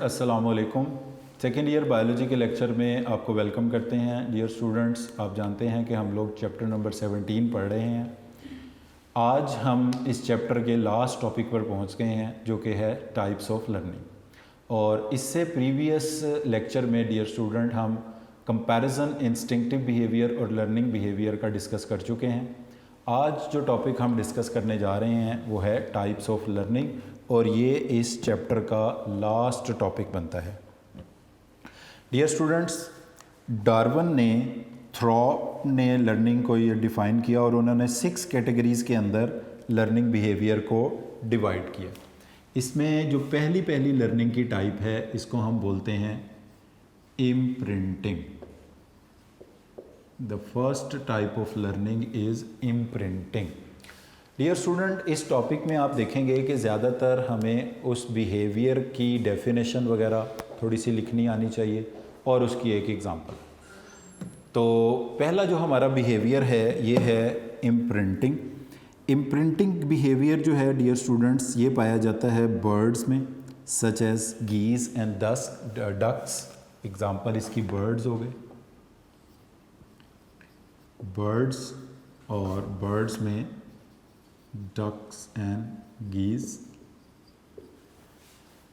अस्सलाम वालेकुम। Second year biology के लेक्चर में आपको वेलकम करते हैं। डियर स्टूडेंट्स, आप जानते हैं कि हम लोग चैप्टर नंबर 17 पढ़ रहे हैं। आज हम इस चैप्टर के लास्ट टॉपिक पर पहुंच गए हैं, जो कि है टाइप्स ऑफ लर्निंग। और इससे प्रीवियस लेक्चर में डियर स्टूडेंट हम कंपैरिजन इंस्टिंक्टिव बिहेवियर और लर्निंग बिहेवियर का डिस्कस कर चुके हैं। आज जो टॉपिक हम डिस्कस करने जा रहे हैं वो है टाइप्स ऑफ लर्निंग, और ये इस चैप्टर का लास्ट टॉपिक बनता है। डियर स्टूडेंट्स, डार्विन ने, थ्रॉप ने लर्निंग को ये डिफ़ाइन किया और उन्होंने 6 कैटेगरीज़ के अंदर लर्निंग बिहेवियर को डिवाइड किया। इसमें जो पहली लर्निंग की टाइप है, इसको हम बोलते हैं imprinting. The first type of learning is imprinting. Dear student, इस टॉपिक में आप देखेंगे कि ज़्यादातर हमें उस बिहेवियर की डेफिनेशन वगैरह थोड़ी सी लिखनी आनी चाहिए और उसकी एक एग्ज़ाम्पल। तो पहला जो हमारा बिहेवियर है ये है इम्प्रिंटिंग। इम्प्रिंटिंग बिहेवियर जो है डियर स्टूडेंट्स, ये पाया जाता है बर्ड्स में, such as geese and ducks. Example इसकी बर्ड्स हो गए, बर्ड्स, और बर्ड्स में डक्स एंड गीज़।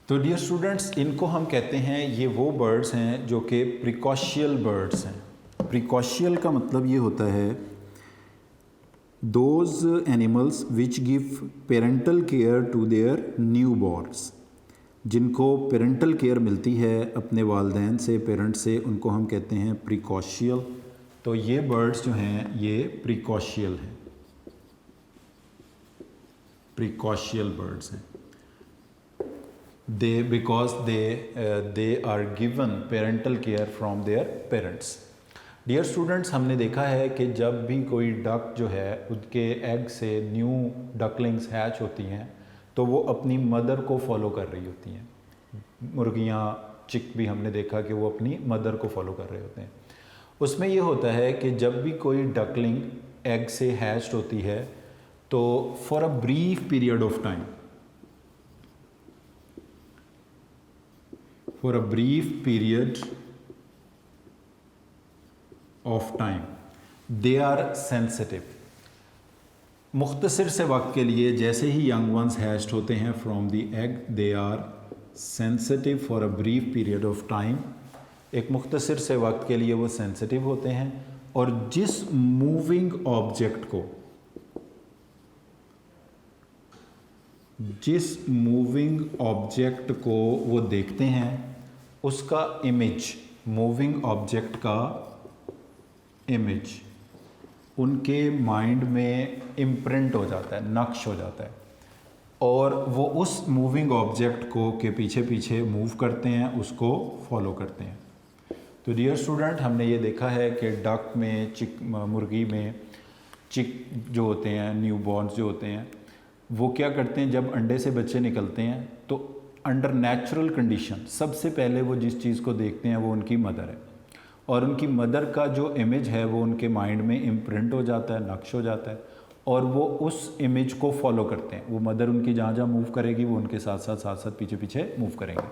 तो डियर स्टूडेंट्स, इनको हम कहते हैं, ये वो बर्ड्स हैं जो कि प्रिकॉशियल बर्ड्स हैं। प्रिकॉशियल का मतलब ये होता है those animals which give parental care to their newborns. जिनको पेरेंटल केयर मिलती है अपने वालिदैन से, पेरेंट से, उनको हम कहते हैं प्रिकॉशियल। तो ये बर्ड्स जो हैं ये प्रिकॉशियल हैं, प्रिकॉशियल बर्ड्स हैं। Because they are given parental care from their parents. Dear students, हमने देखा है कि जब भी कोई डक जो है उसके एग से न्यू डकलिंग्स हैच होती हैं तो वो अपनी मदर को फॉलो कर रही होती हैं। मुर्गियाँ, चिक भी हमने देखा कि वो अपनी मदर को फॉलो कर रहे होते हैं। उसमें ये होता है कि जब भी कोई डकलिंग एग से हैच्ड होती है तो for a brief period of time, for a brief period of time they are sensitive। मुख्तसर से वक्त के लिए जैसे ही यंग वंस हैच्ड होते हैं from the egg, they are sensitive for a brief period of time. एक मुख्तसर से वक्त के लिए वो सेंसिटिव होते हैं, और जिस मूविंग ऑब्जेक्ट को वो देखते हैं उसका इमेज, मूविंग ऑब्जेक्ट का इमेज उनके माइंड में इम्प्रिंट हो जाता है, नक्श हो जाता है, और वो उस मूविंग ऑब्जेक्ट को के पीछे पीछे मूव करते हैं, उसको फॉलो करते हैं। तो डियर स्टूडेंट, हमने ये देखा है कि डक में, मुर्गी में चिक जो होते हैं, न्यू बॉर्न्स जो होते हैं, वो क्या करते हैं, जब अंडे से बच्चे निकलते हैं तो अंडर नेचुरल कंडीशन सबसे पहले वो जिस चीज़ को देखते हैं वो उनकी मदर है, और उनकी मदर का जो इमेज है वो उनके माइंड में इम्प्रिंट हो जाता है, नक्श हो जाता है, और वो उस इमेज को फॉलो करते हैं। वो मदर उनकी जहाँ जहाँ मूव करेगी वो उनके साथ साथ पीछे पीछे मूव करेंगे।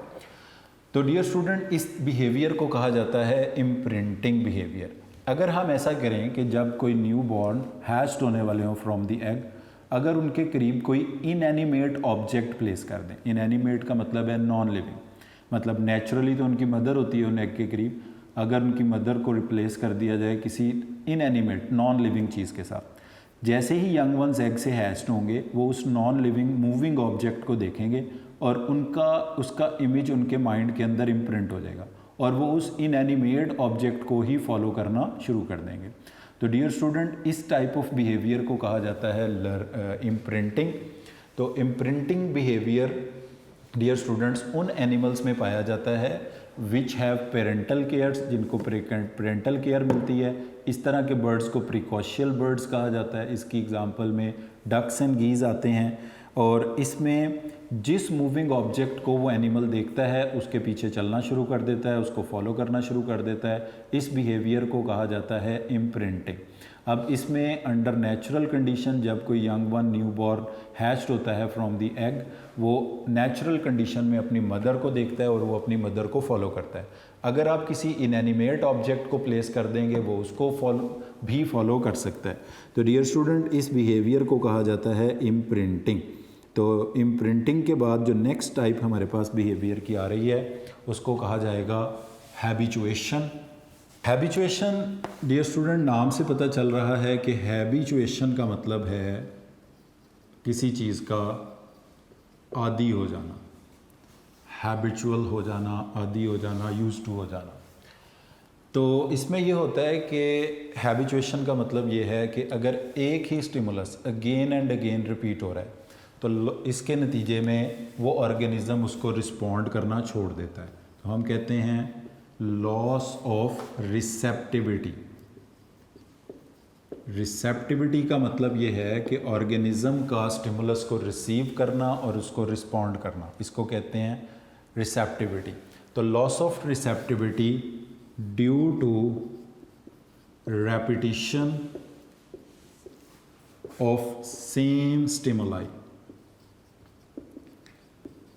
तो डियर स्टूडेंट, इस बिहेवियर को कहा जाता है इम्प्रिंटिंग बिहेवियर। अगर हम ऐसा करें कि जब कोई न्यू बॉर्न हैच्ड होने वाले हों फ्रॉम द एग, अगर उनके करीब कोई इनएनिमेट ऑब्जेक्ट प्लेस कर दें, इनएनिमेट का मतलब है नॉन लिविंग, मतलब नेचुरली तो उनकी मदर होती है उन एग के करीब, अगर उनकी मदर को रिप्लेस कर दिया जाए किसी इनएनिमेट नॉन लिविंग चीज़ के साथ, जैसे ही यंग वंस एग से हैच्ड होंगे वो उस नॉन लिविंग मूविंग ऑब्जेक्ट को देखेंगे और उसका इमेज उनके माइंड के अंदर इम्प्रिंट हो जाएगा, और वो उस इनएनिमेट ऑब्जेक्ट को ही फॉलो करना शुरू कर देंगे। तो डियर स्टूडेंट, इस टाइप ऑफ बिहेवियर को कहा जाता है इम्प्रिंटिंग। तो इम्प्रिंटिंग बिहेवियर डियर स्टूडेंट्स उन एनिमल्स में पाया जाता है विच हैव पेरेंटल केयर्स, जिनको पेरेंटल केयर मिलती है। इस तरह के बर्ड्स को प्रिकॉशियल बर्ड्स कहा जाता है। इसकी एग्जांपल में डक्स एंड गीज़ आते हैं, और इसमें जिस मूविंग ऑब्जेक्ट को वो एनिमल देखता है उसके पीछे चलना शुरू कर देता है, उसको फॉलो करना शुरू कर देता है। इस बिहेवियर को कहा जाता है इम्प्रिंटिंग। अब इसमें अंडर नेचुरल कंडीशन जब कोई young one new born hatched होता है फ्रॉम द एग, वो नेचुरल कंडीशन में अपनी मदर को देखता है और वो अपनी मदर को फॉलो करता है। अगर आप किसी इनएनिमेट ऑब्जेक्ट को प्लेस कर देंगे वो उसको फॉलो कर सकता है। तो डियर स्टूडेंट, इस बिहेवियर को कहा जाता है इम्प्रिंटिंग। तो इम्प्रिंटिंग के बाद जो नेक्स्ट टाइप हमारे पास बिहेवियर की आ रही है उसको कहा जाएगा हैबिचुएशन। हैबिचुएशन डियर स्टूडेंट, नाम से पता चल रहा है कि हैबिचुएशन का मतलब है किसी चीज़ का आदी हो जाना, हैबिचुअल हो जाना, आदी हो जाना, यूज्ड टू हो जाना। तो इसमें ये होता है कि हैबिचुएशन का मतलब ये है कि अगर एक ही stimulus again and again repeat हो रहा है तो इसके नतीजे में वो ऑर्गेनिज्म उसको रिस्पॉन्ड करना छोड़ देता है। तो हम कहते हैं लॉस ऑफ रिसेप्टिविटी। रिसेप्टिविटी का मतलब ये है कि ऑर्गेनिज्म का स्टिमुलस को रिसीव करना और उसको रिस्पॉन्ड करना, इसको कहते हैं रिसेप्टिविटी। तो loss of receptivity due to repetition of same stimuli,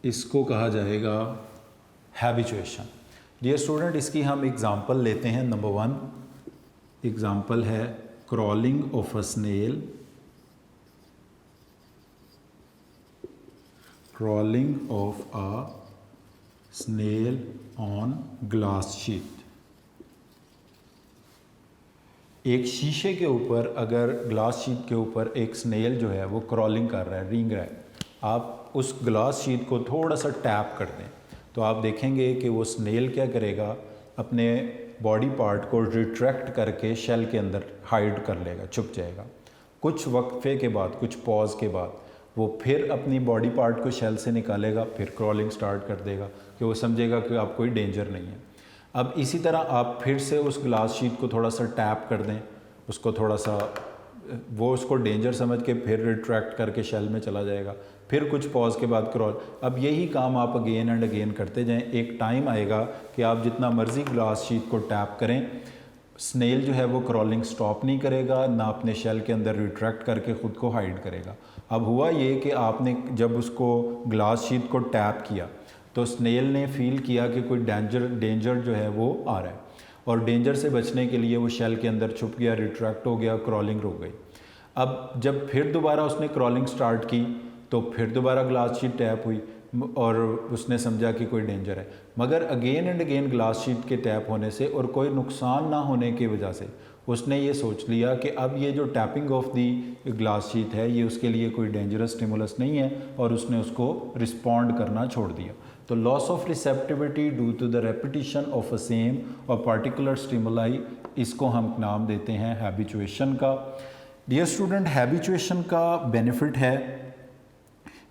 इसको कहा जाएगा हैबिचुएशन। डियर स्टूडेंट, इसकी हम एग्जांपल लेते हैं। नंबर 1 एग्जांपल है crawling of a snail, crawling of a snail on glass sheet. एक शीशे के ऊपर अगर ग्लास शीट के ऊपर एक स्नेल जो है वो क्रॉलिंग कर रहा है, रेंग रहा है, आप उस ग्लास शीट को थोड़ा सा टैप कर दें तो आप देखेंगे कि वो स्नेल क्या करेगा, अपने बॉडी पार्ट को रिट्रैक्ट करके शेल के अंदर हाइड कर लेगा, छुप जाएगा। कुछ वक्फे के बाद, कुछ पॉज के बाद वो फिर अपनी बॉडी पार्ट को शेल से निकालेगा, फिर क्रॉलिंग स्टार्ट कर देगा कि वो समझेगा कि आप कोई डेंजर नहीं है। अब इसी तरह आप फिर से उस ग्लास शीट को थोड़ा सा टैप कर दें, उसको थोड़ा सा, वो उसको डेंजर समझ के फिर रिट्रैक्ट करके शेल में चला जाएगा, फिर कुछ पॉज के बाद क्रॉल। अब यही काम आप अगेन एंड अगेन करते जाएं। एक टाइम आएगा कि आप जितना मर्जी ग्लास शीट को टैप करें, स्नेल जो है वो क्रॉलिंग स्टॉप नहीं करेगा, ना अपने शेल के अंदर रिट्रैक्ट करके ख़ुद को हाइड करेगा। अब हुआ ये कि आपने जब उसको ग्लास शीट को टैप किया तो स्नेल ने फील किया कि कोई डेंजर जो है वो आ रहा है, और डेंजर से बचने के लिए वो शेल के अंदर छुप गया, रिट्रैक्ट हो गया, क्रॉलिंग रुक गई। अब जब फिर दोबारा उसने क्रॉलिंग स्टार्ट की तो फिर दोबारा ग्लास शीट टैप हुई और उसने समझा कि कोई डेंजर है। मगर again and again glass sheet के टैप होने से और कोई नुकसान ना होने की वजह से उसने ये सोच लिया कि अब ये जो tapping of the glass sheet है ये उसके लिए कोई डेंजरस स्टिमुलस नहीं है, और उसने उसको रिस्पॉन्ड करना छोड़ दिया। तो loss of receptivity due to the repetition of a same और पार्टिकुलर स्टिमुलाई, इसको हम नाम देते हैं हैबिचुएशन का। डियर स्टूडेंट, हैबिचुएशन का बेनिफिट है,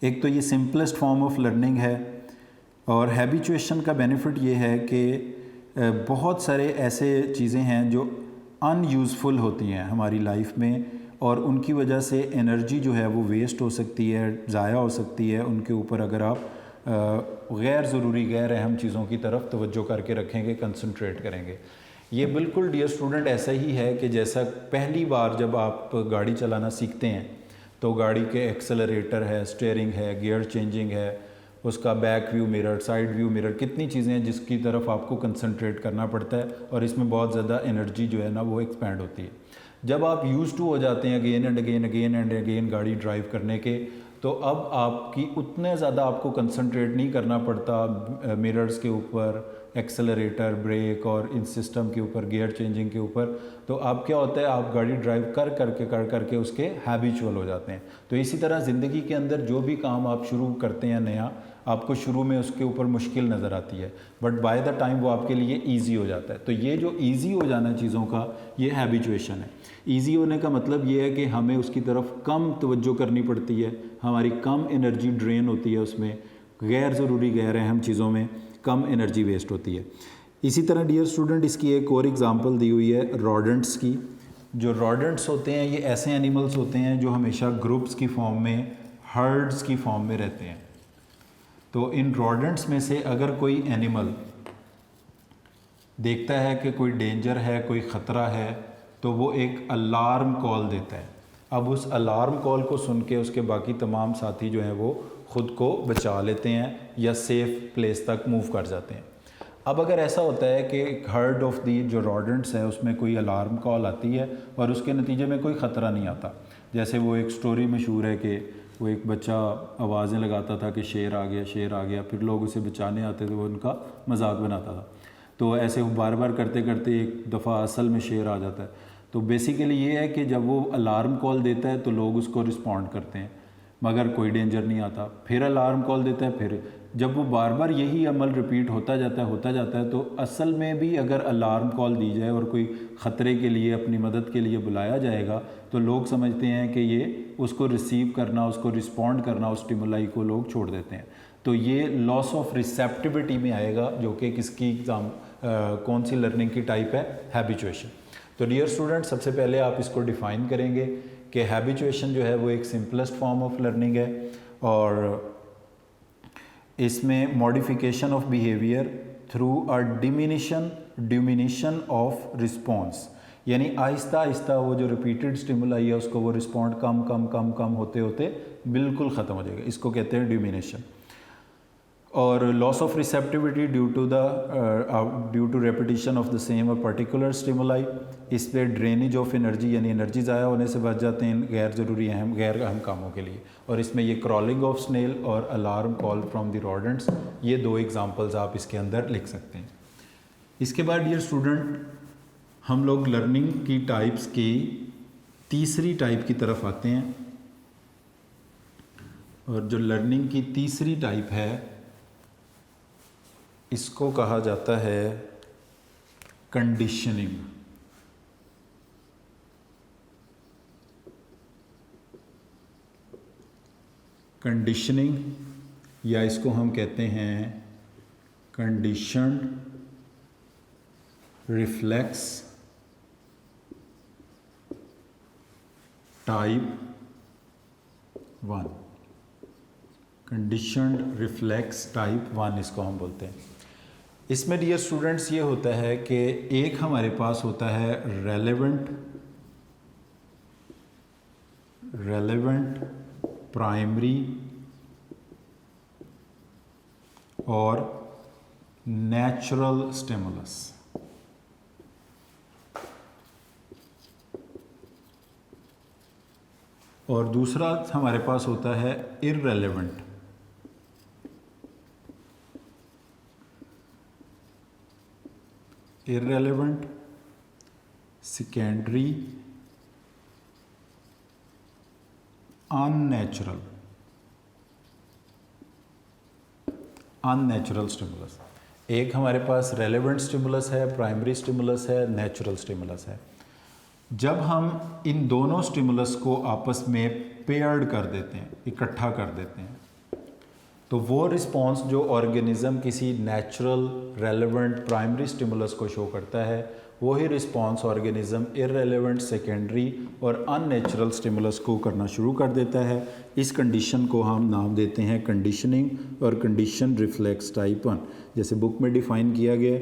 एक तो ये सिंपलेस्ट फॉर्म ऑफ लर्निंग है, और हैबिचुएशन का बेनिफिट ये है कि बहुत सारे ऐसे चीज़ें हैं जो अनयूज़फुल होती हैं हमारी लाइफ में, और उनकी वजह से एनर्जी जो है वो वेस्ट हो सकती है, ज़ाया हो सकती है उनके ऊपर, अगर आप गैर ज़रूरी गैर अहम चीज़ों की तरफ तवज्जो करके रखेंगे, कंसंट्रेट करेंगे। ये बिल्कुल डियर स्टूडेंट ऐसा ही है कि जैसा पहली बार जब आप गाड़ी चलाना सीखते हैं तो गाड़ी के एक्सेलरेटर है, स्टीयरिंग है, गियर चेंजिंग है, उसका back view mirror, side view mirror, कितनी चीज़ें हैं जिसकी तरफ आपको कंसंट्रेट करना पड़ता है, और इसमें बहुत ज़्यादा एनर्जी जो है ना वो एक्सपेंड होती है। जब आप यूज़ टू हो जाते हैं अगेन एंड अगेन गाड़ी ड्राइव करने के, तो अब आपकी उतने ज़्यादा आपको कंसंट्रेट नहीं करना पड़ता मिरर्स के ऊपर, एक्सेलरेटर, ब्रेक और इन सिस्टम के ऊपर, गियर चेंजिंग के ऊपर। तो आप क्या होता है, आप गाड़ी ड्राइव कर करके उसके हैबिचुअल हो जाते हैं। तो इसी तरह ज़िंदगी के अंदर जो भी काम आप शुरू करते हैं नया, आपको शुरू में उसके ऊपर मुश्किल नज़र आती है, बट बाय द टाइम वो आपके लिए ईजी हो जाता है। तो ये जो ईजी हो जाना चीज़ों का, ये हैबिचुएशन है। ईजी होने का मतलब ये है कि हमें उसकी तरफ कम तवज्जो करनी पड़ती है, हमारी कम एनर्जी ड्रेन होती है उसमें, गैर ज़रूरी गैर अहम चीज़ों में कम एनर्जी वेस्ट होती है। इसी तरह डियर स्टूडेंट, इसकी एक और एग्जांपल दी हुई है रोडेंट्स की। जो रोडेंट्स होते हैं ये ऐसे एनिमल्स होते हैं जो हमेशा ग्रुप्स की फॉर्म में, हर्ड्स की फॉर्म में रहते हैं। तो इन रोडेंट्स में से अगर कोई एनिमल देखता है कि कोई डेंजर है, कोई ख़तरा है, तो वो एक अलार्म कॉल देता है। अब उस अलार्म कॉल को सुन के उसके बाकी तमाम साथी जो हैं वो ख़ुद को बचा लेते हैं या सेफ़ प्लेस तक मूव कर जाते हैं। अब अगर ऐसा होता है कि हर्ड ऑफ दी जो रॉडेंट्स है उसमें कोई अलार्म कॉल आती है और उसके नतीजे में कोई ख़तरा नहीं आता, जैसे वो एक स्टोरी मशहूर है कि वो एक बच्चा आवाज़ें लगाता था कि शेर आ गया, शेर आ गया, फिर लोग उसे बचाने आते थे, वो उनका मजाक बनाता था। तो ऐसे वो बार बार करते करते एक दफ़ा असल में शेर आ जाता है। तो बेसिकली ये है कि जब वो अलार्म कॉल देता है तो लोग उसको रिस्पॉन्ड करते हैं मगर कोई डेंजर नहीं आता। फिर अलार्म कॉल देता है, फिर जब वो बार बार यही अमल रिपीट होता जाता है तो असल में भी अगर अलार्म कॉल दी जाए और कोई ख़तरे के लिए अपनी मदद के लिए बुलाया जाएगा तो लोग समझते हैं कि ये उसको रिसीव करना, उसको रिस्पॉन्ड करना, उस स्टिमुलाई को लोग छोड़ देते हैं। तो ये लॉस ऑफ रिसेप्टिविटी में आएगा, जो कि किसकी कौन सी लर्निंग की टाइप है, हैबिचुएशन। तो डियर स्टूडेंट, सबसे पहले आप इसको डिफ़ाइन करेंगे कि हैबिचुएशन जो है वो एक सिंपलेस्ट फॉर्म ऑफ लर्निंग है और इसमें modification of behaviour through a diminishing of response, यानी आहिस्ता आहिस्ता वो जो रिपीटेड स्टिमुलाई है उसको वो रिस्पॉन्ड कम कम कम कम होते होते बिल्कुल ख़त्म हो जाएगा, इसको कहते हैं डिमिनिशन। और loss of receptivity due to repetition of the same a particular stimuli, इस पर ड्रेनेज ऑफ एनर्जी यानी एनर्जी ज़ाया होने से बच जाते हैं गैर अहम कामों के लिए। और इसमें ये क्रॉलिंग ऑफ स्नेल और अलार्म कॉल फ्रॉम द रॉडेंट्स, ये दो एग्जांपल्स आप इसके अंदर लिख सकते हैं। इसके बाद डियर स्टूडेंट हम लोग लर्निंग की टाइप्स की तीसरी टाइप की तरफ आते हैं और जो लर्निंग की तीसरी टाइप है इसको कहा जाता है कंडीशनिंग। कंडीशनिंग या इसको हम कहते हैं conditioned reflex type 1। Conditioned reflex type 1 इसको हम बोलते हैं। इसमें डियर स्टूडेंट्स ये होता है कि एक हमारे पास होता है रेलेवेंट प्राइमरी और नेचुरल स्टिमुलस। और दूसरा हमारे पास होता है इररेलेवेंट सेकेंडरी अननेचुरल स्टिमुलस। एक हमारे पास रेलेवेंट स्टिमुलस है, प्राइमरी स्टिमुलस है, नेचुरल स्टिमुलस है। जब हम इन दोनों स्टिमुलस को आपस में पेयर्ड कर देते हैं, इकट्ठा कर देते हैं, तो वो रिस्पॉन्स जो ऑर्गेनिज्म किसी नेचुरल रेलेवेंट प्राइमरी स्टिमुलस को शो करता है वही रिस्पॉन्स ऑर्गेनिज्म इररेलेवेंट सेकेंडरी और अननेचुरल स्टिमुलस को करना शुरू कर देता है। इस कंडीशन को हम नाम देते हैं कंडीशनिंग और कंडीशन रिफ्लेक्स टाइप 1। जैसे बुक में डिफाइन किया गया,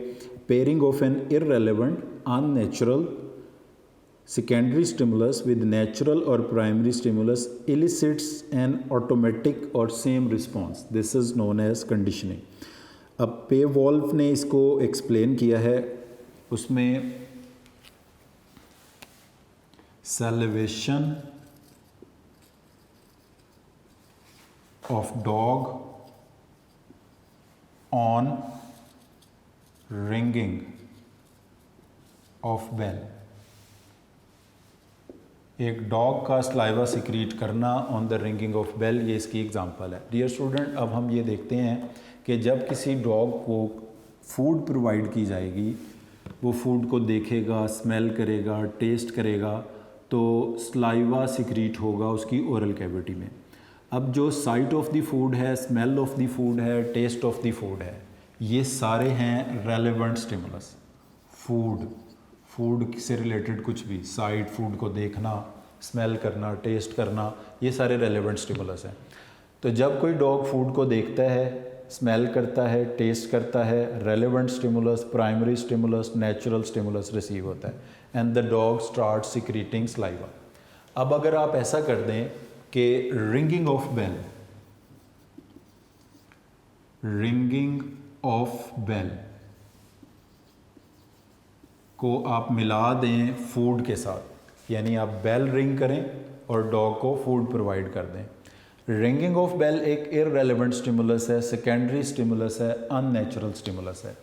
pairing of an irrelevant unnatural secondary stimulus with natural or primary stimulus elicits an automatic or same response. This is known as conditioning. अब पे वॉल्फ ने इसको एक्सप्लेन किया है, उसमें salivation of dog on ringing of bell, एक dog का saliva secrete करना on the ringing of bell, ये इसकी एग्जांपल है। डियर स्टूडेंट, अब हम ये देखते हैं कि जब किसी डॉग को फूड प्रोवाइड की जाएगी, वो फूड को देखेगा, स्मेल करेगा, टेस्ट करेगा, तो सलाइवा सिक्रीट होगा उसकी ओरल कैविटी में। अब जो साइट ऑफ द फूड है, स्मेल ऑफ द फूड है, टेस्ट ऑफ द फूड है, ये सारे हैं रेलेवेंट स्टिमुलस। फूड से रिलेटेड कुछ भी, साइट, फूड को देखना, स्मेल करना, टेस्ट करना, ये सारे रेलेवेंट स्टिमुलस हैं। तो जब कोई डॉग फूड को देखता है स्मेल करता है, टेस्ट करता है, relevant stimulus, primary stimulus, natural stimulus receive होता है and the dog start secreting saliva. अब अगर आप ऐसा कर दें कि रिंगिंग ऑफ बेल को आप मिला दें फूड के साथ, यानी आप बेल रिंग करें और डॉग को फूड प्रोवाइड कर दें। रिंगिंग ऑफ बेल एक इररेलेवेंट स्टिमुलस है, सेकेंडरी स्टिमुलस है, अननेचुरल स्टिमुलस है।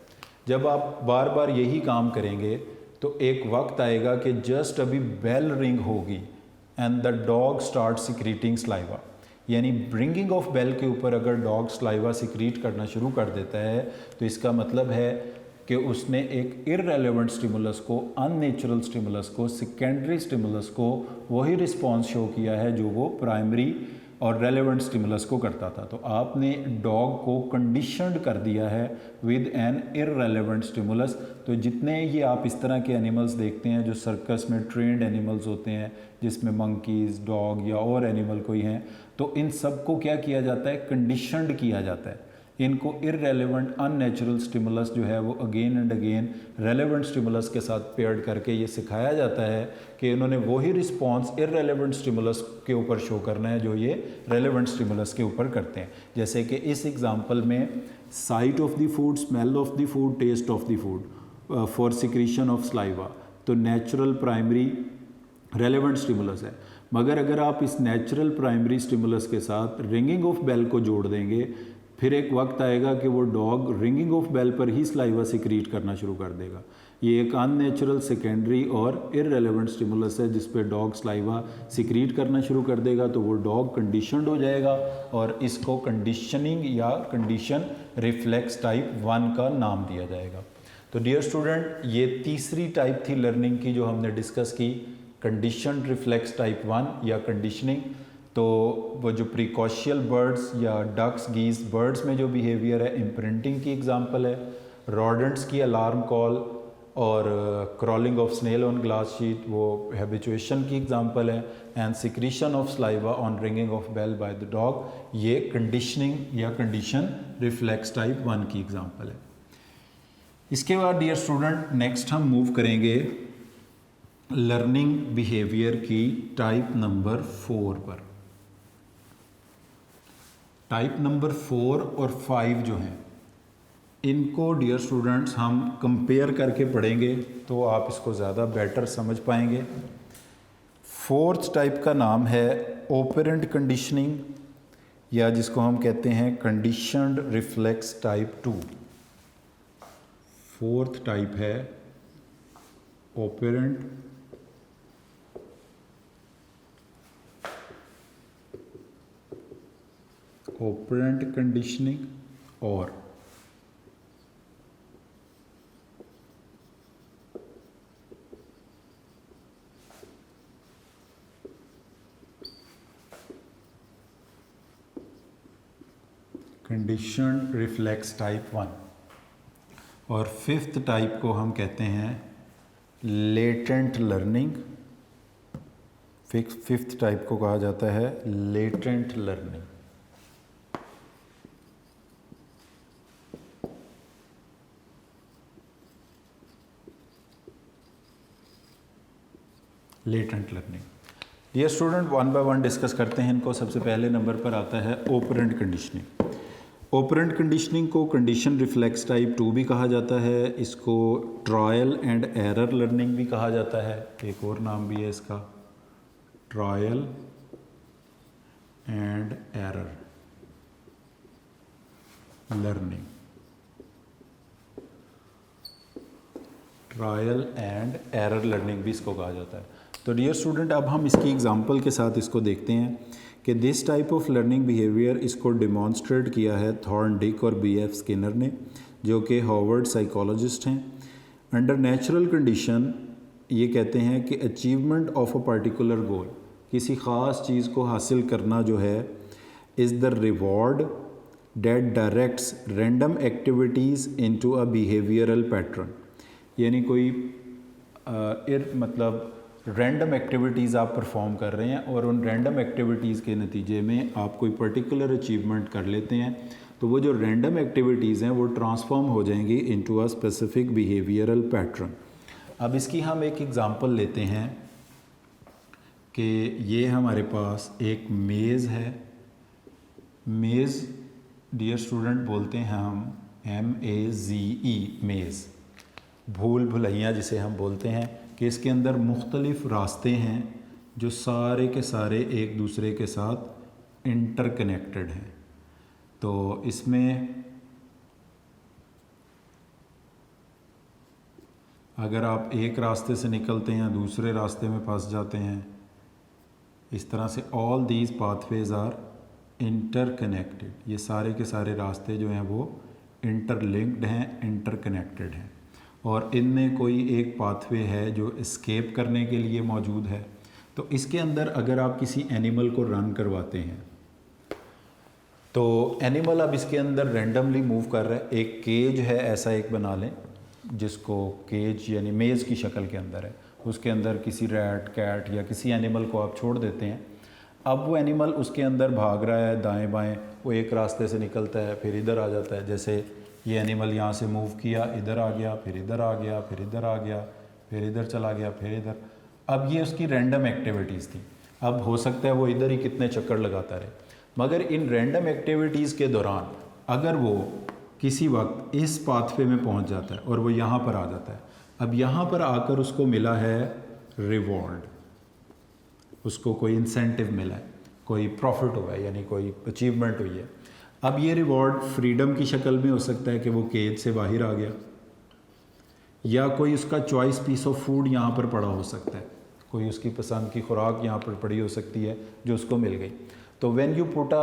जब आप बार बार यही काम करेंगे तो एक वक्त आएगा कि जस्ट अभी बेल रिंग होगी and the dog start secreting saliva, यानी रिंगिंग ऑफ बेल के ऊपर अगर डॉग सलाइवा सिक्रीट करना शुरू कर देता है तो इसका मतलब है कि उसने एक इररेलेवेंट स्टिमुलस को, अननेचुरल स्टिमुलस को, सेकेंडरी स्टिमुलस को वही रिस्पॉन्स शो किया है जो वो प्राइमरी और रेलेवेंट स्टिमुलस को करता था। तो आपने डॉग को कंडीशनड कर दिया है विद एन इररेलेवेंट स्टिमुलस। तो जितने ये आप इस तरह के एनिमल्स देखते हैं जो सर्कस में ट्रेंड एनिमल्स होते हैं, जिसमें मंकीज़, डॉग या और एनिमल कोई हैं, तो इन सब को क्या किया जाता है, कंडीशनड किया जाता है। इनको इररेलेवेंट अननेचुरल स्टिमुलस जो है वो again and again relevant stimulus के साथ पेयर्ड करके ये सिखाया जाता है कि इन्होंने वही रिस्पॉन्स इररेलेवेंट स्टिमुलस के ऊपर शो करना है जो ये रेलेवेंट स्टिमुलस के ऊपर करते हैं। जैसे कि इस एग्जांपल में sight of the food, smell of the food, taste of the food for secretion of saliva, तो नेचुरल प्राइमरी रेलेवेंट स्टिमुलस है। मगर अगर आप इस नेचुरल प्राइमरी स्टिमुलस के साथ रिंगिंग ऑफ बेल को जोड़ देंगे, फिर एक वक्त आएगा कि वो डॉग रिंगिंग ऑफ बेल पर ही सलाइवा सिक्रीट करना शुरू कर देगा। ये एक अननेचुरल सेकेंडरी और इररेलेवेंट स्टिमुलस है जिस पे डॉग सलाइवा सिक्रीट करना शुरू कर देगा, तो वो डॉग कंडीशनड हो जाएगा और इसको कंडीशनिंग या कंडीशन रिफ्लेक्स टाइप 1 का नाम दिया जाएगा। तो डियर स्टूडेंट, ये तीसरी टाइप थी लर्निंग की जो हमने डिस्कस की, कंडीशनड रिफ्लेक्स टाइप 1 या कंडीशनिंग। तो वो जो प्रिकॉशियल बर्ड्स या डक्स, गीज, बर्ड्स में जो बिहेवियर है, इम्प्रिंटिंग की एग्जांपल है, रॉडेंट्स की अलार्म कॉल और crawling of snail on glass sheet वो हैबिचुएशन की एग्जांपल है, and secretion of saliva on ringing of bell by the dog ये कंडीशनिंग या कंडीशन रिफ्लेक्स टाइप 1 की एग्जांपल है। इसके बाद डियर स्टूडेंट नेक्स्ट हम मूव करेंगे लर्निंग बिहेवियर की टाइप नंबर 4 पर। टाइप नंबर 4 और 5 जो हैं इनको डियर स्टूडेंट्स हम कंपेयर करके पढ़ेंगे तो आप इसको ज़्यादा बेटर समझ पाएंगे। फोर्थ टाइप का नाम है ऑपरेंट कंडीशनिंग या जिसको हम कहते हैं conditioned reflex type 2। Fourth type है ऑपरेंट कंडीशनिंग और कंडीशन रिफ्लेक्स टाइप 1। और फिफ्थ टाइप को हम कहते हैं लेटेंट लर्निंग। फिफ्थ टाइप को कहा जाता है latent learning. Latent learning dear student one by one discuss करते हैं इनको। सबसे पहले नंबर पर आता है ऑपरेंट कंडीशनिंग। ऑपरेंट कंडीशनिंग को कंडीशन रिफ्लेक्स टाइप 2 भी कहा जाता है, इसको ट्रायल एंड एरर लर्निंग भी कहा जाता है, एक और नाम भी है इसका trial and error learning. Trial and error learning भी इसको कहा जाता है। तो डियर स्टूडेंट अब हम इसकी एग्जांपल के साथ इसको देखते हैं कि this type of learning behaviour इसको डिमॉन्स्ट्रेट किया है थॉर्नडिक और B.F. स्किनर ने, जो कि हार्वर्ड साइकोलॉजिस्ट हैं। अंडर नेचुरल कंडीशन ये कहते हैं कि achievement of a particular goal, किसी ख़ास चीज़ को हासिल करना जो है, is the reward that directs random activities into a behavioural pattern. यानी कोई मतलब रैंडम एक्टिविटीज़ आप परफॉर्म कर रहे हैं और उन रैंडम एक्टिविटीज़ के नतीजे में आप कोई पर्टिकुलर अचीवमेंट कर लेते हैं, तो तो वो जो रैंडम एक्टिविटीज़ हैं वो ट्रांसफॉर्म हो जाएंगी into a specific behavioural pattern. अब इसकी हम एक एग्ज़ाम्पल लेते हैं कि ये हमारे पास एक मेज़ है। मेज़ डियर स्टूडेंट बोलते हैं हम MEZE मेज़, भूल भुलैया जिसे हम बोलते हैं, कि इसके अंदर मुख्तलिफ़ रास्ते हैं जो सारे के सारे एक दूसरे के साथ इंटरकनेक्टेड हैं। तो इसमें अगर आप एक रास्ते से निकलते हैं दूसरे रास्ते में फंस जाते हैं, इस तरह से all these pathways are interconnected. ये सारे के सारे रास्ते जो हैं वो इंटरलिंक्ड हैं, इंटरकनेक्टेड हैं, और इनमें कोई एक पाथवे है जो एस्केप करने के लिए मौजूद है। तो इसके अंदर अगर आप किसी एनिमल को रन करवाते हैं तो एनिमल अब इसके अंदर रैंडमली मूव कर रहा है। एक केज है, ऐसा एक बना लें जिसको केज यानी मेज़ की शक्ल के अंदर है, उसके अंदर किसी रैट, कैट या किसी एनिमल को आप छोड़ देते हैं। अब वो एनिमल उसके अंदर भाग रहा है दाएं बाएं, वो एक रास्ते से निकलता है फिर इधर आ जाता है। जैसे ये एनिमल यहाँ से मूव किया, इधर आ गया, फिर इधर आ गया, फिर इधर आ गया, फिर इधर चला गया, फिर इधर। अब ये उसकी रैंडम एक्टिविटीज़ थी। अब हो सकता है वो इधर ही कितने चक्कर लगाता रहे, मगर इन रैंडम एक्टिविटीज़ के दौरान अगर वो किसी वक्त इस पाथवे में पहुंच जाता है और वो यहाँ पर आ जाता है, अब यहाँ पर आकर उसको मिला है रिवॉर्ड, उसको कोई इंसेंटिव मिला है, कोई प्रॉफिट हुआ है, यानी कोई अचीवमेंट हुई है। अब ये रिवॉर्ड फ्रीडम की शक्ल में हो सकता है कि वो केज से बाहर आ गया, या कोई उसका चॉइस पीस ऑफ फूड यहाँ पर पड़ा हो सकता है, कोई उसकी पसंद की खुराक यहाँ पर पड़ी हो सकती है जो उसको मिल गई। तो when you put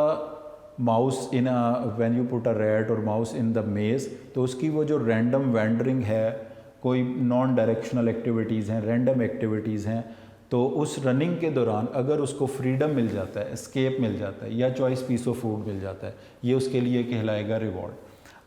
a rat और माउस इन द मेज़, तो उसकी वो जो रैंडम वैंडरिंग है, कोई नॉन डायरेक्शनल एक्टिविटीज़ हैं, रैंडम एक्टिविटीज़ हैं, तो उस रनिंग के दौरान अगर उसको फ्रीडम मिल जाता है, एस्केप मिल जाता है, या चॉइस पीस ऑफ फूड मिल जाता है, ये उसके लिए कहलाएगा रिवॉर्ड।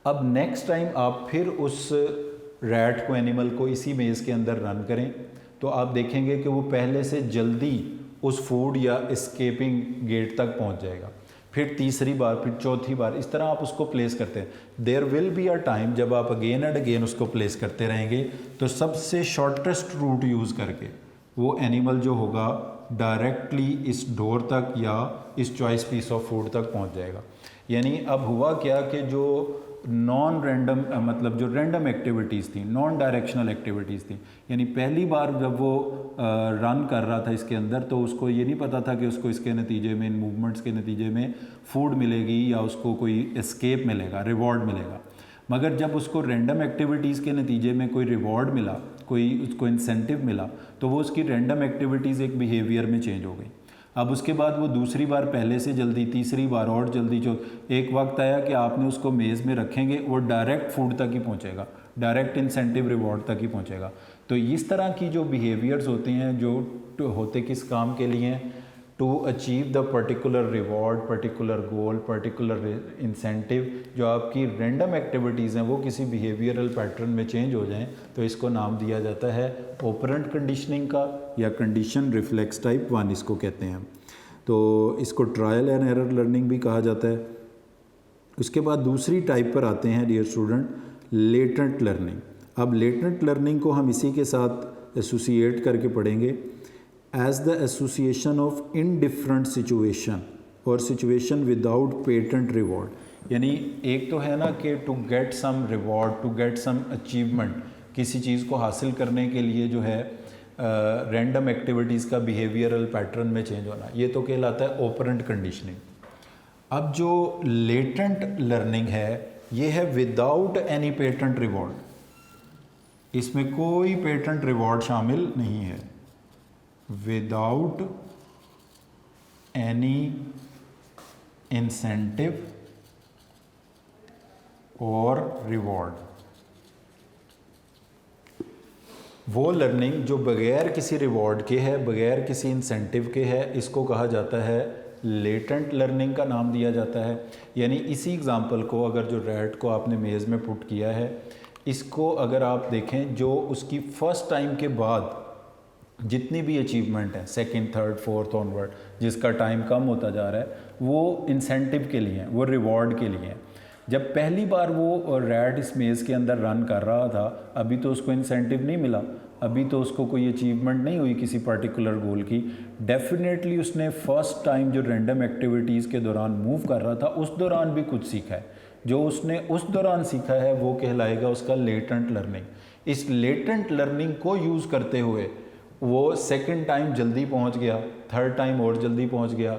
अब नेक्स्ट टाइम आप फिर उस रैट को, एनिमल को इसी मेज़ के अंदर रन करें तो आप देखेंगे कि वो पहले से जल्दी उस फूड या एस्केपिंग गेट तक पहुंच जाएगा। फिर तीसरी बार, फिर चौथी बार, इस तरह आप उसको प्लेस करते हैं। There will be a time जब आप अगेन एंड अगेन उसको प्लेस करते रहेंगे तो सबसे शॉर्टेस्ट रूट यूज़ करके वो एनिमल जो होगा डायरेक्टली इस डोर तक या इस चॉइस पीस ऑफ फूड तक पहुंच जाएगा। यानी अब हुआ क्या कि जो नॉन रैंडम मतलब जो रैंडम एक्टिविटीज़ थी, नॉन डायरेक्शनल एक्टिविटीज़ थी, यानी पहली बार जब वो रन कर रहा था इसके अंदर तो उसको ये नहीं पता था कि उसको इसके नतीजे में, इन मूवमेंट्स के नतीजे में फूड मिलेगी या उसको कोई एस्केप मिलेगा, रिवॉर्ड मिलेगा। मगर जब उसको रैंडम एक्टिविटीज़ के नतीजे में कोई रिवॉर्ड मिला, कोई उसको इंसेंटिव मिला, तो वो उसकी रैंडम एक्टिविटीज़ एक बिहेवियर में चेंज हो गई। अब उसके बाद वो दूसरी बार पहले से जल्दी, तीसरी बार और जल्दी, जो एक वक्त आया कि आपने उसको मेज़ में रखेंगे, वो डायरेक्ट फूड तक ही पहुंचेगा, डायरेक्ट इंसेंटिव रिवॉर्ड तक ही पहुंचेगा। तो इस तरह की जो बिहेवियर्स होते हैं, जो होते किस काम के लिए, to achieve the particular reward, particular goal, particular incentive, जो आपकी रैंडम एक्टिविटीज़ हैं वो किसी बिहेवियरल पैटर्न में चेंज हो जाएं, तो इसको नाम दिया जाता है ऑपरेंट कंडीशनिंग का, या कंडीशन रिफ्लेक्स टाइप 1 इसको कहते हैं। तो इसको ट्रायल एंड एरर लर्निंग भी कहा जाता है। उसके बाद दूसरी टाइप पर आते हैं डियर स्टूडेंट, लेटेंट लर्निंग। अब लेटेंट लर्निंग को हम इसी के साथ एसोसिएट करके पढ़ेंगे, as the association of indifferent situation और सिचुएशन विदाउट पेटेंट रिवॉर्ड। यानी एक तो है ना कि to get some reward, to get some achievement, किसी चीज़ को हासिल करने के लिए जो है रैंडम एक्टिविटीज़ का बिहेवियरल पैटर्न में चेंज होना, ये तो कहलाता है ऑपरेंट कंडीशनिंग। अब जो लेटेंट लर्निंग है ये है विदाउट एनी पेटेंट रिवॉर्ड, इसमें कोई पेटेंट रिवॉर्ड शामिल नहीं है। विदाउट एनी इंसेंटिव और रिवॉर्ड, वो लर्निंग जो बगैर किसी रिवॉर्ड के है, बगैर किसी इंसेंटिव के है, इसको कहा जाता है लेटेंट लर्निंग का नाम दिया जाता है। यानी इसी एग्जांपल को, अगर जो रैट को आपने मेज़ में पुट किया है, इसको अगर आप देखें, जो उसकी फर्स्ट टाइम के बाद जितनी भी अचीवमेंट है, सेकंड, थर्ड, फोर्थ ऑनवर्ड, जिसका टाइम कम होता जा रहा है, वो इंसेंटिव के लिए हैं, वो रिवॉर्ड के लिए हैं। जब पहली बार वो रैट इस मेज़ के अंदर रन कर रहा था, अभी तो उसको इंसेंटिव नहीं मिला, अभी तो उसको कोई अचीवमेंट नहीं हुई किसी पर्टिकुलर गोल की। डेफिनेटली उसने फर्स्ट टाइम जो रैंडम एक्टिविटीज़ के दौरान मूव कर रहा था उस दौरान भी कुछ सीखा है। जो उसने उस दौरान सीखा है वो कहलाएगा उसका लेटेंट लर्निंग। इस लेटेंट लर्निंग को यूज़ करते हुए वो सेकंड टाइम जल्दी पहुंच गया, थर्ड टाइम और जल्दी पहुंच गया।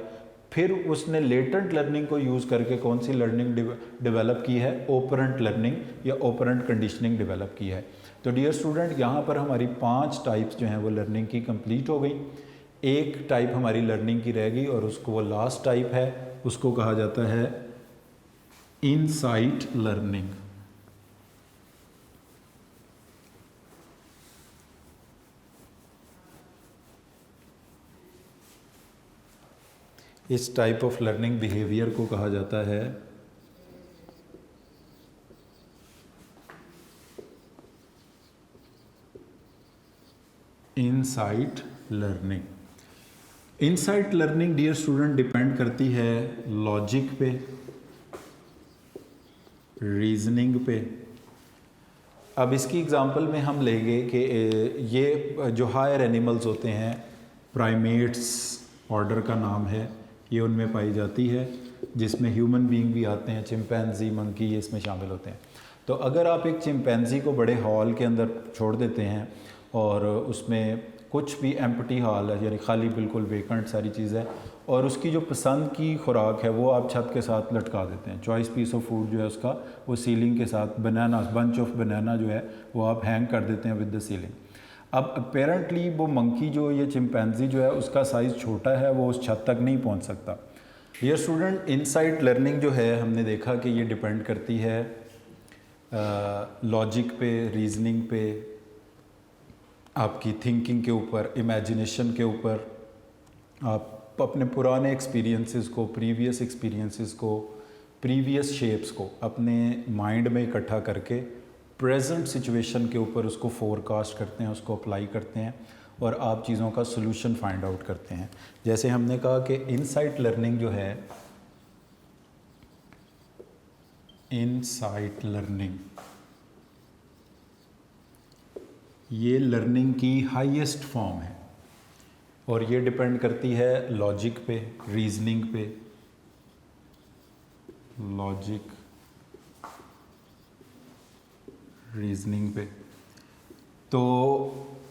फिर उसने लेटेंट लर्निंग को यूज़ करके कौन सी लर्निंग डेवलप की है? ऑपरेंट लर्निंग या ऑपरेंट कंडीशनिंग डेवलप की है। तो डियर स्टूडेंट, यहाँ पर हमारी 5 टाइप्स जो हैं वो लर्निंग की कंप्लीट हो गई। एक टाइप हमारी लर्निंग की रह गई और उसको वो लास्ट टाइप है, उसको कहा जाता है इनसाइट लर्निंग। इस टाइप ऑफ लर्निंग बिहेवियर को कहा जाता है insight learning. Insight learning dear student depend करती है लॉजिक पे, रीजनिंग पे। अब इसकी एग्जांपल में हम लेंगे कि ये जो हायर एनिमल्स होते हैं, प्राइमेट्स ऑर्डर का नाम है, ये उनमें पाई जाती है, जिसमें ह्यूमन बीइंग भी आते हैं, चिंपैंजी, मंकी, ये इसमें शामिल होते हैं। तो अगर आप एक चिंपैंजी को बड़े हॉल के अंदर छोड़ देते हैं और उसमें कुछ भी एम्प्टी हॉल है, यानी खाली बिल्कुल वेकेंट सारी चीज़ है, और उसकी जो पसंद की खुराक है वो आप छत के साथ लटका देते हैं, चॉइस पीस ऑफ फूड जो है उसका वो सीलिंग के साथ, बनाना, बंच ऑफ बनाना जो है वो आप हैंग कर देते हैं विद द सीलिंग। अब अपेरेंटली वो मंकी जो, ये चिंपैंजी जो है उसका साइज़ छोटा है, वो उस छत तक नहीं पहुंच सकता। डियर स्टूडेंट, इनसाइट लर्निंग जो है हमने देखा कि ये डिपेंड करती है लॉजिक पे, रीजनिंग पे, आपकी थिंकिंग के ऊपर, इमेजिनेशन के ऊपर। आप अपने पुराने एक्सपीरियंसेस को, प्रीवियस एक्सपीरियंसेस को, प्रीवियस शेप्स को अपने माइंड में इकट्ठा करके प्रेजेंट सिचुएशन के ऊपर उसको फोरकास्ट करते हैं, उसको अप्लाई करते हैं और आप चीज़ों का सॉल्यूशन फाइंड आउट करते हैं। जैसे हमने कहा कि इनसाइट लर्निंग जो है, इनसाइट लर्निंग ये लर्निंग की हाईएस्ट फॉर्म है और ये डिपेंड करती है लॉजिक पे, रीजनिंग पे, लॉजिक, रीजनिंग पे। तो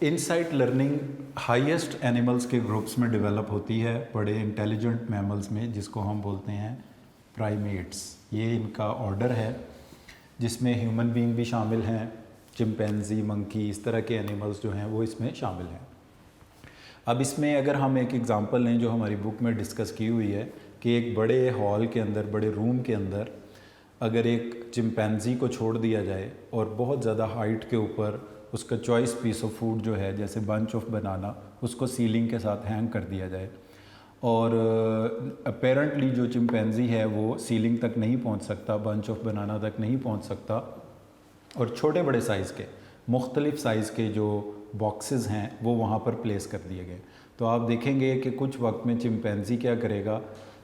इनसाइट लर्निंग हाईएस्ट एनिमल्स के ग्रुप्स में डेवलप होती है, बड़े इंटेलिजेंट मैमल्स में, जिसको हम बोलते हैं प्राइमेट्स। ये इनका ऑर्डर है जिसमें ह्यूमन बीइंग भी शामिल हैं, चिंपैंजी, मंकी, इस तरह के एनिमल्स जो हैं वो इसमें शामिल हैं। अब इसमें अगर हम एक एग्ज़ाम्पल लें जो हमारी बुक में डिस्कस की हुई है कि एक बड़े हॉल के अंदर, बड़े रूम के अंदर अगर एक चिंपैंजी को छोड़ दिया जाए और बहुत ज़्यादा हाइट के ऊपर उसका चॉइस पीस ऑफ फूड जो है, जैसे बंच ऑफ बनाना, उसको सीलिंग के साथ हैंग कर दिया जाए और अपेरेंटली जो चिंपैंजी है वो सीलिंग तक नहीं पहुंच सकता, बंच ऑफ बनाना तक नहीं पहुंच सकता, और छोटे बड़े साइज़ के, मुख्तलिफ़ साइज़ के जो बॉक्सेस हैं वो वहाँ पर प्लेस कर दिए गए। तो आप देखेंगे कि कुछ वक्त में चिंपैंजी क्या करेगा,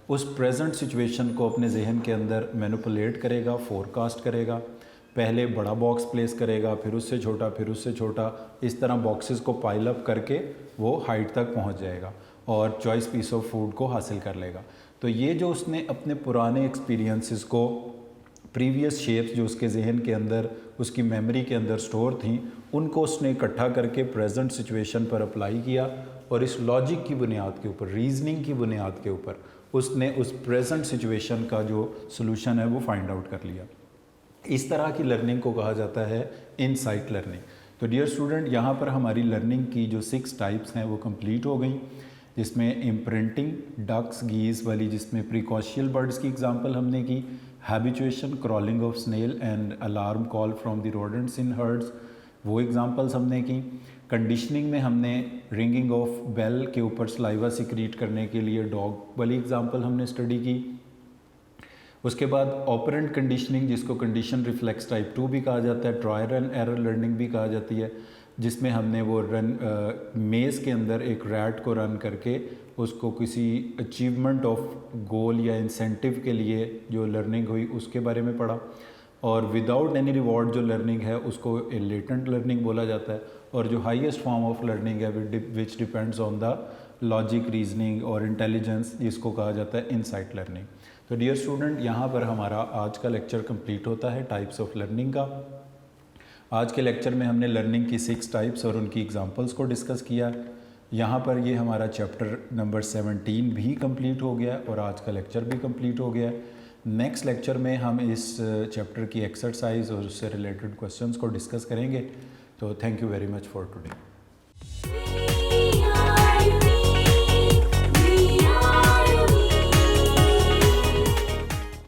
उस प्रेजेंट सिचुएशन को अपने जहन के अंदर मैनिपुलेट करेगा, फोरकास्ट करेगा। पहले बड़ा बॉक्स प्लेस करेगा, फिर उससे छोटा, फिर उससे छोटा, इस तरह बॉक्सेस को पाइल अप करके वो हाइट तक पहुंच जाएगा और चॉइस पीस ऑफ फूड को हासिल कर लेगा। तो ये जो उसने अपने पुराने एक्सपीरियंसेस को, प्रीवियस शेप्स जो उसके जहन के अंदर, उसकी मेमोरी के अंदर स्टोर थी, उनको उसने इकट्ठा करके प्रेजेंट सिचुएशन पर अप्लाई किया और इस लॉजिक की बुनियाद के ऊपर, रीजनिंग की बुनियाद के ऊपर उसने उस प्रेजेंट सिचुएशन का जो सॉल्यूशन है वो फाइंड आउट कर लिया। इस तरह की लर्निंग को कहा जाता है इनसाइट लर्निंग। तो डियर स्टूडेंट, यहाँ पर हमारी लर्निंग की जो 6 टाइप्स हैं वो कंप्लीट हो गई, जिसमें इम्प्रिंटिंग, डक्स, गीज़ वाली, जिसमें प्रिकॉशियल बर्ड्स की एग्जांपल हमने की, habituation, crawling of snail and alarm call from the rodents in herds, वो एग्जांपल्स हमने की। कंडीशनिंग में हमने रिंगिंग ऑफ बेल के ऊपर सलाइवा सिक्रीट करने के लिए डॉग वाली एग्जांपल हमने स्टडी की। उसके बाद ऑपरेंट कंडीशनिंग, जिसको कंडीशन रिफ्लेक्स टाइप 2 भी कहा जाता है, ट्रायल एंड एरर लर्निंग भी कहा जाती है, जिसमें हमने वो मेज़ के अंदर एक रैट को रन करके उसको किसी अचीवमेंट ऑफ गोल या इंसेंटिव के लिए जो लर्निंग हुई उसके बारे में पढ़ा। और विदाउट एनी रिवॉर्ड जो लर्निंग है उसको लेटेंट लर्निंग बोला जाता है। और जो हाईएस्ट फॉर्म ऑफ लर्निंग है which depends on the logic, reasoning और इंटेलिजेंस, जिसको कहा जाता है इनसाइट लर्निंग। तो डियर स्टूडेंट, यहाँ पर हमारा आज का लेक्चर कंप्लीट होता है टाइप्स ऑफ लर्निंग का। आज के लेक्चर में हमने लर्निंग की 6 टाइप्स और उनकी एग्जांपल्स को डिस्कस किया। यहाँ पर ये हमारा चैप्टर नंबर 17 भी कंप्लीट हो गया और आज का लेक्चर भी कंप्लीट हो गया। नेक्स्ट लेक्चर में हम इस चैप्टर की एक्सरसाइज और उससे रिलेटेड क्वेश्चंस को डिस्कस करेंगे। तो thank you very much for today.